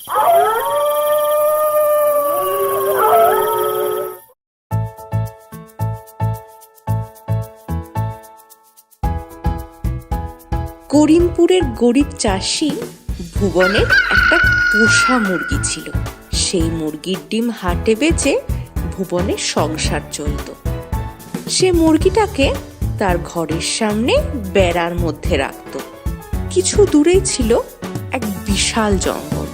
করিমপুরের গরিব চাষি ভুবনের একটা পোষা মুরগি ছিল। সেই মুরগির ডিম হাটে বেচে ভুবনের সংসার চলত। সে মুরগিটাকে তার ঘরের সামনে বেড়ার মধ্যে রাখত। কিছু দূরেই ছিল এক বিশাল জঙ্গল,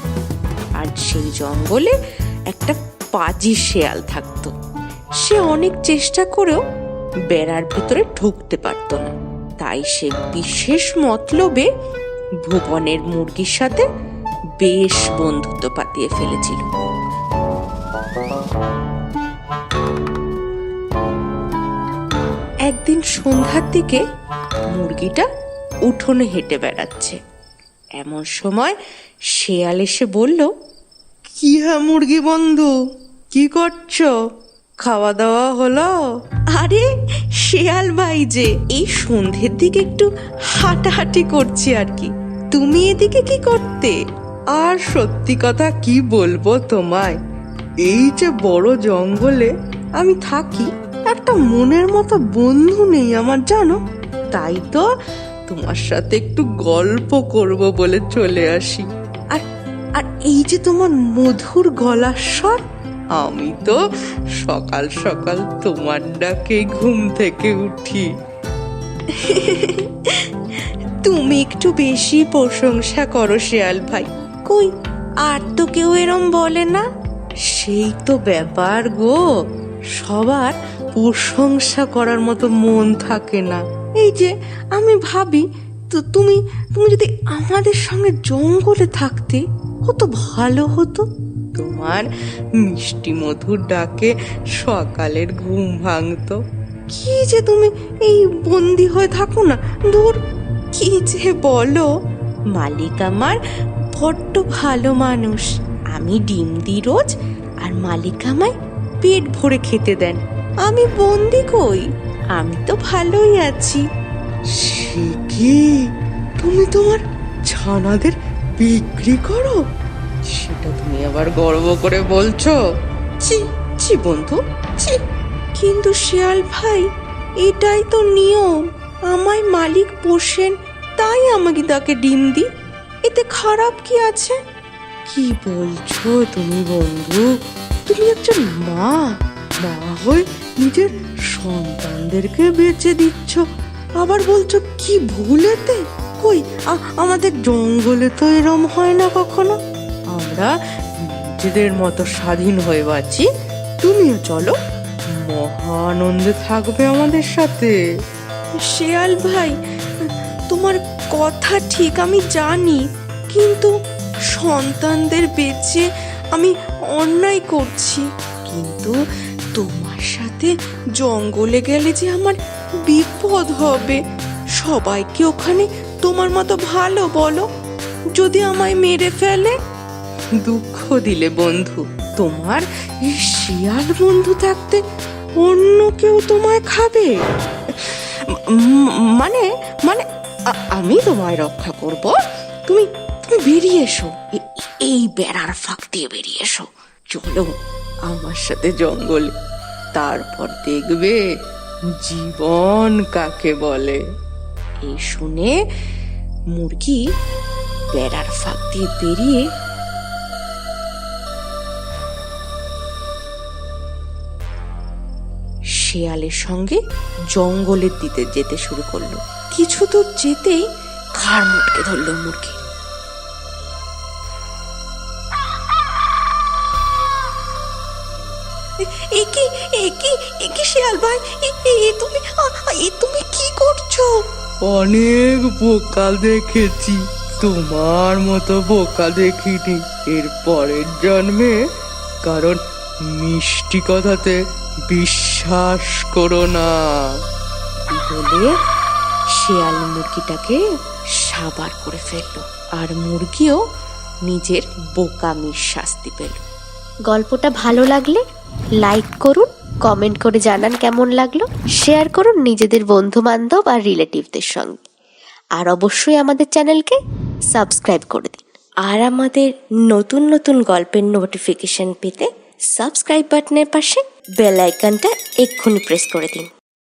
আর সেই জঙ্গলে একটা পাজি শেয়াল থাকত। সে অনেক চেষ্টা করেও বেড়ার ভিতরে ঢুকতে পারত না। তাই সে বিশেষ মতলবে ভুবনের মুরগির সাথে বেশ বন্ধুত্ব পাতিয়ে ফেলেছিল। একদিন সন্ধ্যার দিকে মুরগিটা উঠোনে হেঁটে বেড়াচ্ছে। এমন সময় শেয়াল এসে বলল, কি হ্যাঁ মুরগি বন্ধু, কি করছো? খাওয়া দাওয়া হলো? আরে শেয়াল ভাই যে, এই সন্ধ্যের দিকে একটু হাঁটাহাঁটি করছি আর কি। তুমি এদিকে কি করতে? আর সত্যি কথা কি বলবো তোমায়, এই যে বড় জঙ্গলে আমি থাকি, একটা মনের মতো বন্ধু নেই আমার, জানো। তাই তো তোমার সাথে একটু গল্প করব বলে চলে আসি। আর আর এই যে তোমার মধুর গলার স্বর, আমি তো সকাল সকাল তোমার ডাকে ঘুম থেকে উঠি। তুমি একটু বেশি প্রশংসা করো শেয়াল ভাই। কই আর তো কেউ এরম বলে না। সেই তো ব্যাপার গো, সবার প্রশংসা করার মতো মন থাকে না। এই যে আমি ভাবি, তো তুমি যদি আমাদের সঙ্গে জঙ্গলে থাকতে কত ভালো হতো। তোমার মিষ্টি মধুর ডাকে সকালের ঘুম ভাঙতো। কি যে তুমি এই বন্দি হয়ে থাকো না, দূর। কি যে বলো, মালিক আমার বড্ড ভালো মানুষ। আমি ডিম দিই রোজ, আর মালিক আমায় পেট ভরে খেতে দেন। আমি বন্দি কই, আমি তো ভালোই আছি। সে কি, তুমি তোমার ছানাদের বিক্রি করো? সেটা তুমি আবার গর্ব করে বলছো? ছি ছি বন্ধু, ছি। কিন্তু শিয়াল ভাই, এটাই তো নিয়ম। আমায় মালিক পোষেন, তাই আমাকে তাকে ডিম দিই। এতে খারাপ কি আছে? কি বলছো তুমি বন্ধু? তুমি একজন মা হয়ে নিজের সন্তানদেরকে বেঁচে দিচ্ছ, আবার বলছো কি ভুলেতে? কই আমাদের জঙ্গলে তো এরম হয় না কখনো। আমরা নিজেদের মতো স্বাধীন হয়ে বাঁচি। তুমিও চলো, মহা আনন্দে থাকবে আমাদের সাথে। শিয়াল ভাই, তোমার কথা ঠিক, আমি জানি, কিন্তু সন্তানদের বেঁচে আমি অন্যায় করছি। কিন্তু তোমার সাথে জঙ্গলে গেলে যে আমার বিপদ হবে। সবাই কি ওখানে তোমার মতো ভালো বলো? যদি আমায় মেরে ফেলে? দুঃখ দিলে বন্ধু, তোমার শিয়াল বন্ধু থাকতে অন্য কেউ তোমায় খাবে? মানে মানে আমি তোমায় রক্ষা করব। তুমি বেরিয়ে এসো, এই বেড়ার ফাঁক দিয়ে বেরিয়ে এসো। চলো আমার সাথে জঙ্গলে, তারপর দেখবে জীবন কাকে বলে। এই শুনে মুরগি বেড়ার ফাঁক দিয়ে বেরিয়ে শেয়ালের সঙ্গে জঙ্গলের দিকে যেতে শুরু করলো। কিছু দূর যেতেই ঘাড় মুটকে ধরলো মুরগি। একি শিয়াল ভাই, তুমি কি করছো? অনেক বোকা দেখেছি, তোমার মতো বোকা দেখিনি এর পরের জন্মে। কারণ মিষ্টি কথাতে বিশ্বাস করো না। বলে শিয়াল মুরগিটাকে সাবার করে ফেললো, আর মুরগিও নিজের বোকামির শাস্তি পেল। গল্পটা ভালো লাগলে লাইক করুন, কমেন্ট করে জানান কেমন লাগলো, শেয়ার করুন নিজেদের বন্ধু বান্ধব আর রিলেটিভদের সঙ্গে, আর অবশ্যই আমাদের চ্যানেলকে সাবস্ক্রাইব করে দিন। আর আমাদের নতুন নতুন গল্পের নোটিফিকেশন পেতে সাবস্ক্রাইব বাটনের পাশে বেল আইকনটা এক্ষুনি প্রেস করে দিন।